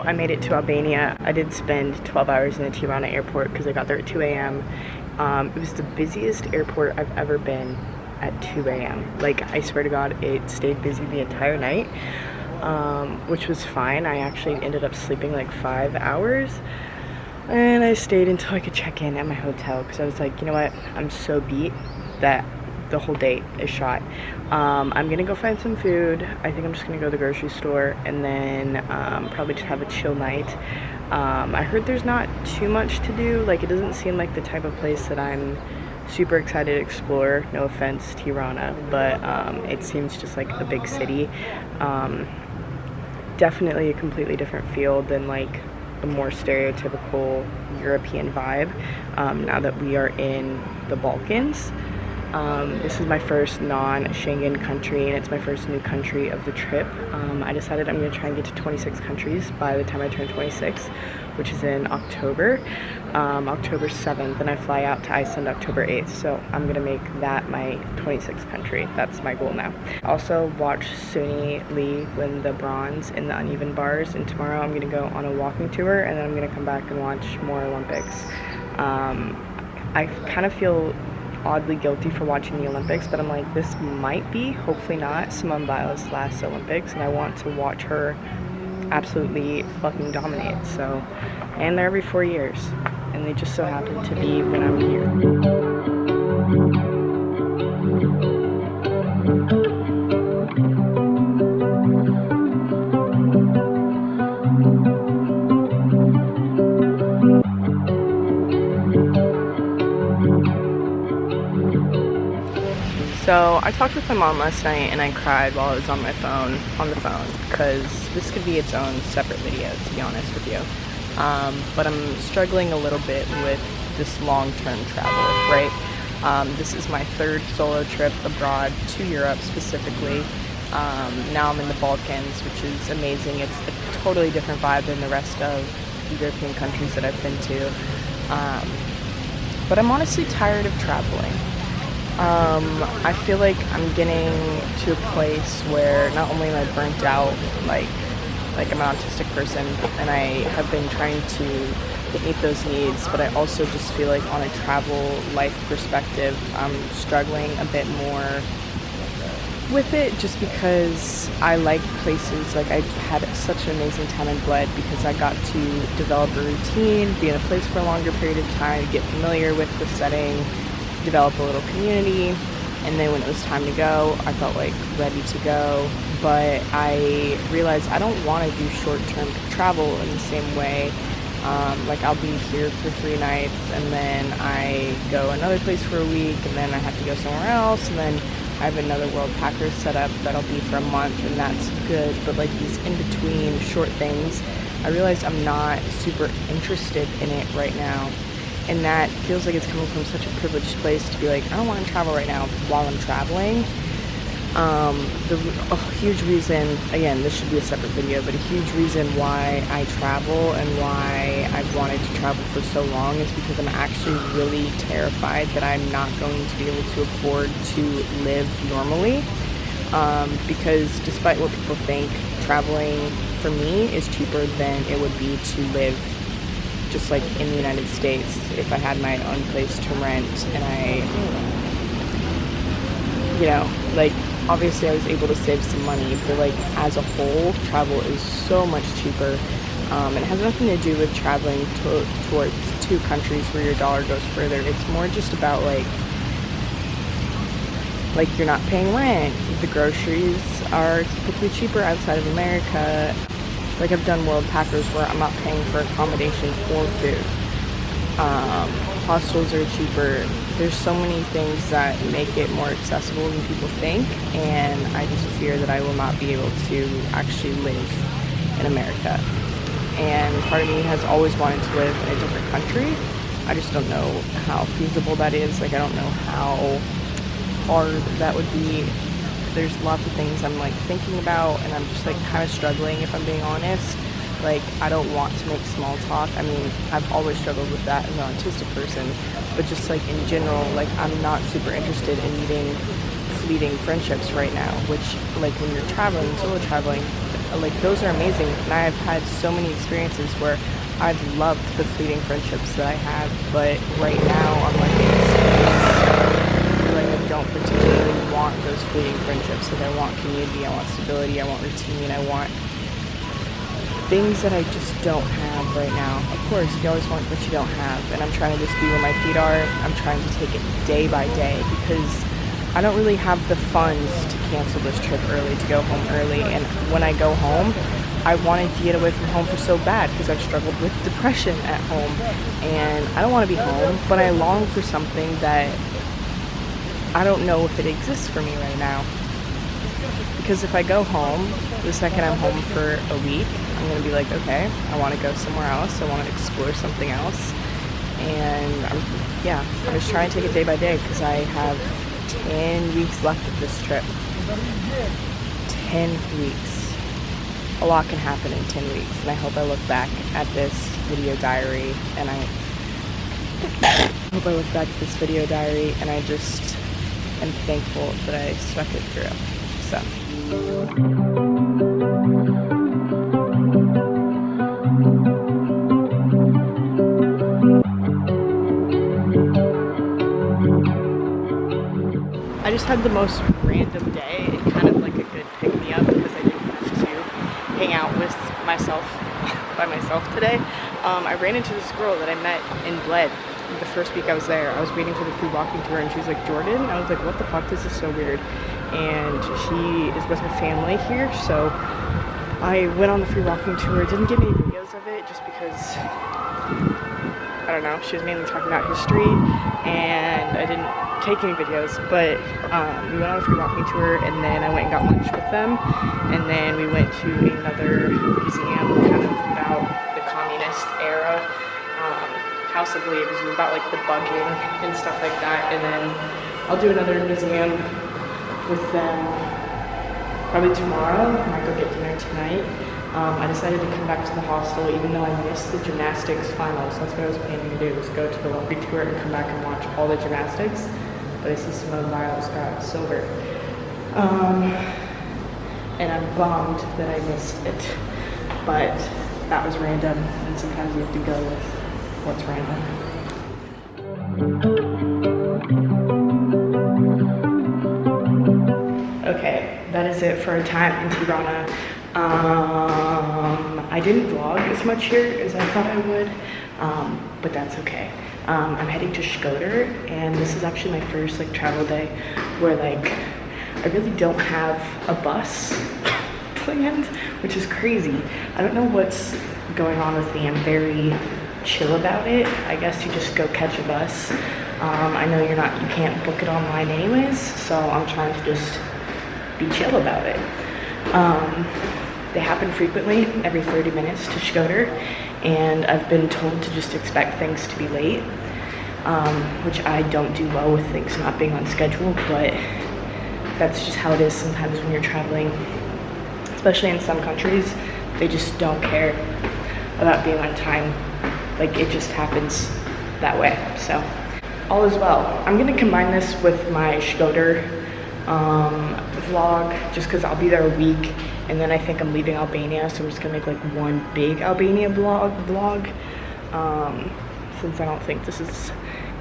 I made it to Albania. I did spend 12 hours in the Tirana airport because I got there at 2 a.m. It was the busiest airport I've ever been at 2 a.m. Like, I swear to God, it stayed busy the entire night, which was fine. I actually ended up sleeping like 5 hours, and I stayed until I could check in at my hotel because I was like, you know what, I'm so beat that the whole day is shot. I'm gonna go find some food. I think I'm just gonna go to the grocery store and then probably just have a chill night. I heard there's not too much to do. Like, it doesn't seem like the type of place that I'm super excited to explore. No offense, Tirana, but it seems just like a big city. Definitely a completely different feel than like a more stereotypical European vibe now that we are in the Balkans. This is my first non-Schengen country, and it's my first new country of the trip. I decided I'm going to try and get to 26 countries by the time I turn 26, which is in October, October 7th, and I fly out to Iceland October 8th, so I'm going to make that my 26th country. That's my goal now. Also, watch Suni Lee win the bronze in the uneven bars, and tomorrow I'm going to go on a walking tour, and then I'm going to come back and watch more Olympics. I kind of feel oddly guilty for watching the Olympics, but I'm like, this might be, hopefully not, Simone Biles' last Olympics, and I want to watch her absolutely fucking dominate. So, and they're every 4 years, and they just so happen to be when I'm here. So I talked with my mom last night and I cried while I was on the phone, because this could be its own separate video, to be honest with you. But I'm struggling a little bit with this long-term travel, right? This is my third solo trip abroad to Europe specifically. Now I'm in the Balkans, which is amazing. It's a totally different vibe than the rest of the European countries that I've been to. But I'm honestly tired of traveling. I feel like I'm getting to a place where not only am I burnt out, like I'm an autistic person, and I have been trying to meet those needs, but I also just feel like on a travel life perspective, I'm struggling a bit more with it, just because I like places. Like, I had such an amazing time in Bled because I got to develop a routine, be in a place for a longer period of time, get familiar with the setting, develop a little community, and then when it was time to go, I felt like ready to go. But I realized I don't want to do short-term travel in the same way. Like, I'll be here for 3 nights, and then I go another place for a week, and then I have to go somewhere else, and then I have another World Packers set up that'll be for a month, and that's good. But like these in-between short things, I realized I'm not super interested in it right now. And that feels like it's coming from such a privileged place to be like, I don't want to travel right now while I'm traveling. A huge reason, again, this should be a separate video, but a huge reason why I travel and why I've wanted to travel for so long is because I'm actually really terrified that I'm not going to be able to afford to live normally. Because despite what people think, traveling for me is cheaper than it would be to live just like in the United States if I had my own place to rent. And like, obviously I was able to save some money, but like as a whole, travel is so much cheaper. And it has nothing to do with traveling towards 2 countries where your dollar goes further. It's more just about like you're not paying rent. The groceries are typically cheaper outside of America. Like, I've done World Packers where I'm not paying for accommodation or food. Hostels are cheaper. There's so many things that make it more accessible than people think, and I just fear that I will not be able to actually live in America. And part of me has always wanted to live in a different country. I just don't know how feasible that is. Like, I don't know how hard that would be. There's lots of things I'm like thinking about, and I'm just like kind of struggling, if I'm being honest. Like, I don't want to make small talk. I mean, I've always struggled with that as an autistic person, but just like in general, like, I'm not super interested in meeting fleeting friendships right now, which, like, when you're traveling, solo traveling, like those are amazing. And I've had so many experiences where I've loved the fleeting friendships that I have, but right now I'm like in a space where like I don't particularly want those fleeting friendships. Like I want community, I want stability, I want routine, I want things that I just don't have right now. Of course, you always want what you don't have, and I'm trying to just be where my feet are. I'm trying to take it day by day because I don't really have the funds to cancel this trip early, to go home early. And when I go home, I wanted to get away from home for so bad because I've struggled with depression at home, and I don't want to be home, but I long for something that I don't know if it exists for me right now. Because if I go home, the second I'm home for a week, I'm going to be like, okay, I want to go somewhere else. I want to explore something else. And I'm just trying to take it day by day because I have 10 weeks left of this trip. 10 weeks. A lot can happen in 10 weeks. And I hope I look back at this video diary and I just am thankful that I stuck it through. So. I just had the most random day and kind of like a good pick-me-up because I didn't have to hang out with myself by myself today. I ran into this girl that I met in Bled the first week I was there. I was waiting for the free walking tour and she was like, Jordan? I was like, what the fuck, this is so weird. And she is with her family here, so I went on the free walking tour. Didn't get any videos of it just because, I don't know, she was mainly talking about history and I didn't take any videos, but we went on a free walking tour and then I went and got lunch with them, and then we went to another museum kind of about the communist era, House of Leaves. It was about like the bugging and stuff like that, and then I'll do another museum with them probably tomorrow. I might go get dinner tonight. I decided to come back to the hostel even though I missed the gymnastics finals. That's what I was planning to do, was go to the walking tour and come back and watch all the gymnastics. But I see Simone Biles got silver. And I'm bummed that I missed it. But that was random, and sometimes you have to go with what's random. Okay, that is it for our time in Tirana. I didn't vlog as much here as I thought I would, but that's okay. I'm heading to Shkodër, and this is actually my first like travel day where like I really don't have a bus planned, which is crazy. I don't know what's going on with me. I'm very chill about it. I guess you just go catch a bus. I know you can't book it online anyways, so I'm trying to just be chill about it. They happen frequently, every 30 minutes to Shkodër, and I've been told to just expect things to be late, which I don't do well with things not being on schedule, but that's just how it is sometimes when you're traveling, especially in some countries. They just don't care about being on time. Like, it just happens that way. So all is well. I'm gonna combine this with my Shkodër vlog just because I'll be there a week, and then I think I'm leaving Albania, so I'm just gonna make like one big Albania vlog, since I don't think this is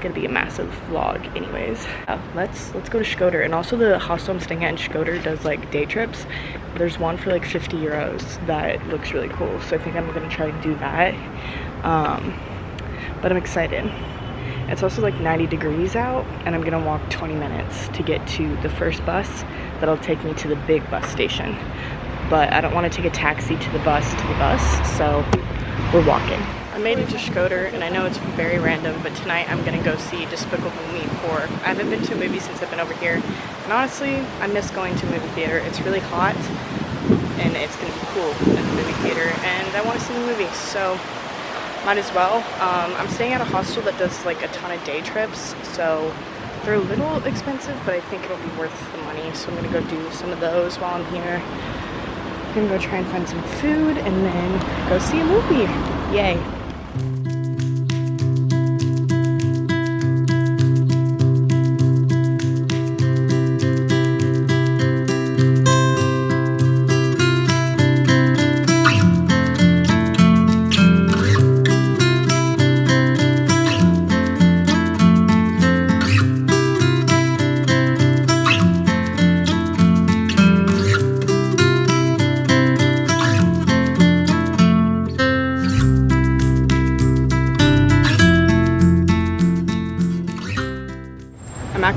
gonna be a massive vlog anyways. Let's go to Shkodër. And also the hostel I'm staying at in Shkodër does like day trips. There's one for like 50 euros that looks really cool, so I think I'm gonna try and do that. But I'm excited. It's also like 90 degrees out, and I'm gonna walk 20 minutes to get to the first bus that'll take me to the big bus station. But I don't want to take a taxi to the bus, so we're walking. I made it to Shkodër, and I know it's very random, but tonight I'm gonna go see Despicable Me 4. I haven't been to a movie since I've been over here, and honestly, I miss going to a movie theater. It's really hot, and it's gonna be cool at the movie theater, and I want to see the movie, so might as well. I'm staying at a hostel that does like a ton of day trips, so they're a little expensive, but I think it'll be worth the money, so I'm gonna go do some of those while I'm here. I'm gonna go try and find some food and then go see a movie. Yay.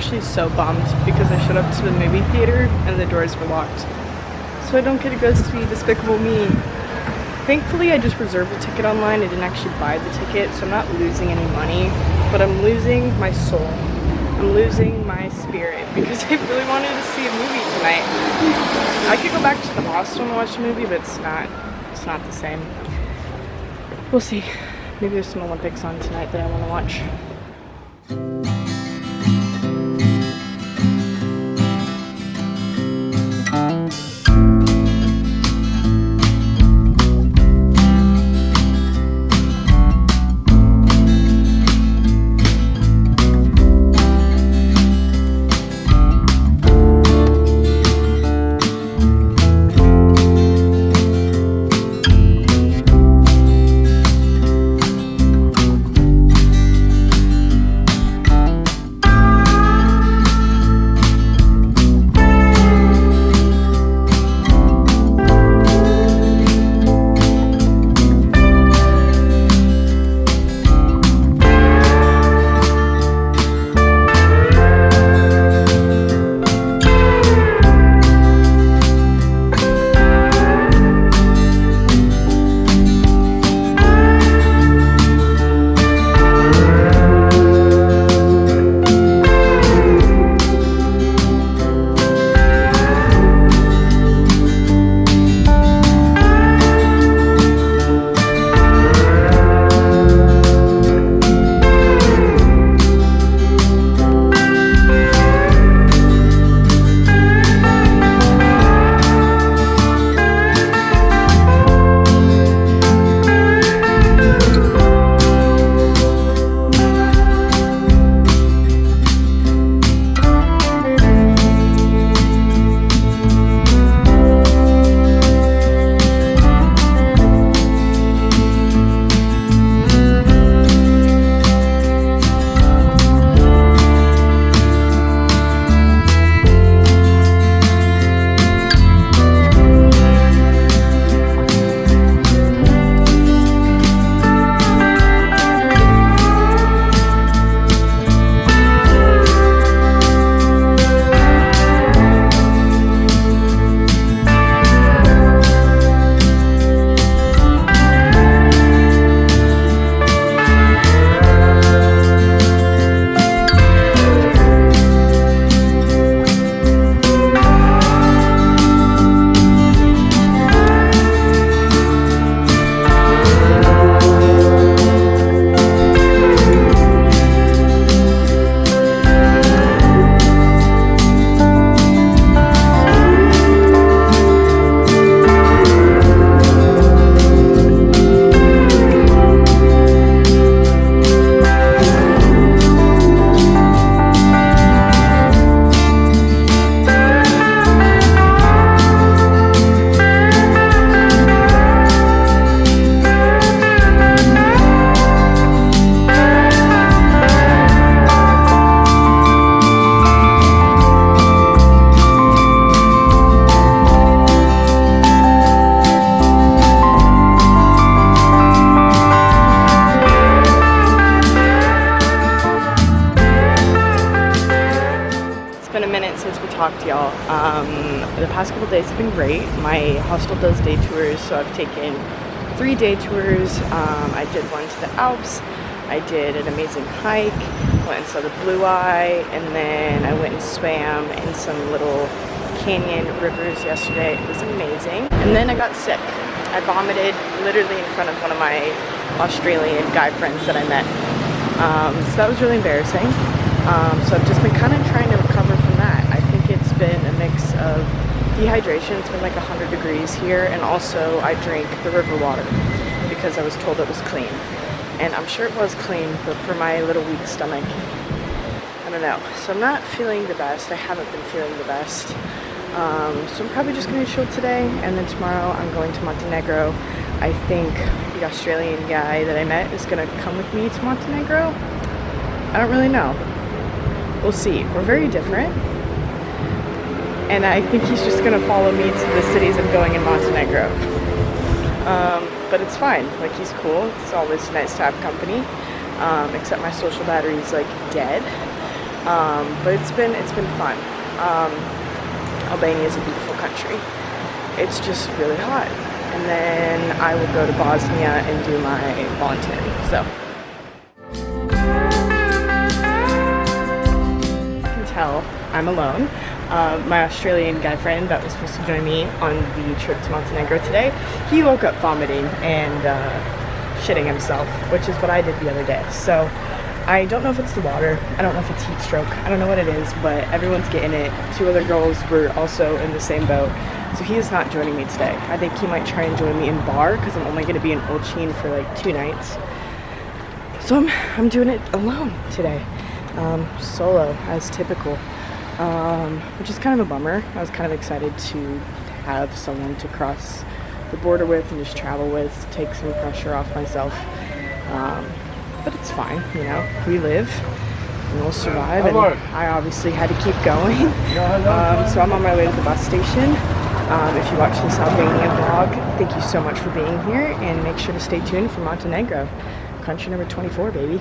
actually so bummed because I showed up to the movie theater and the doors were locked. So I don't get to go see Despicable Me. Thankfully, I just reserved a ticket online. I didn't actually buy the ticket, so I'm not losing any money, but I'm losing my soul. I'm losing my spirit because I really wanted to see a movie tonight. I could go back to the hostel and watch a movie, but it's not the same. We'll see. Maybe there's some Olympics on tonight that I want to watch. talk to y'all. The past couple days have been great. My hostel does day tours, so I've taken 3 day tours. I did one to the Alps. I did an amazing hike, went and saw the Blue Eye, and then I went and swam in some little canyon rivers yesterday. It was amazing. And then I got sick. I vomited literally in front of one of my Australian guy friends that I met. So that was really embarrassing. So I've just been kind of trying to recover from that. I think it's been a mix of dehydration. It's been like 100 degrees here, and also I drink the river water because I was told it was clean. And I'm sure it was clean, but for my little weak stomach, I don't know. So I'm not feeling the best. I haven't been feeling the best. So I'm probably just going to chill today, and then tomorrow I'm going to Montenegro. I think the Australian guy that I met is going to come with me to Montenegro. I don't really know. We'll see. We're very different. And I think he's just going to follow me to the cities I'm going in Montenegro. But it's fine. Like, he's cool. It's always nice to have company. Except my social battery is like dead. But it's been fun. Albania is a beautiful country. It's just really hot. And then I will go to Bosnia and do my volunteering. So you can tell I'm alone. My Australian guy friend that was supposed to join me on the trip to Montenegro today, he woke up vomiting and shitting himself, which is what I did the other day. So I don't know if it's the water, I don't know if it's heat stroke, I don't know what it is, but everyone's getting it. 2 other girls were also in the same boat, so he is not joining me today. I think he might try and join me in bar, because I'm only going to be in Olchin for like 2 nights. So I'm doing it alone today, solo, as typical, which is kind of a bummer. I was kind of excited to have someone to cross the border with and just travel with, take some pressure off myself. But it's fine, you know, we live and we'll survive, and I obviously had to keep going. So I'm on my way to the bus station. If you watch this Albania vlog, thank you so much for being here, and make sure to stay tuned for Montenegro, country number 24, baby.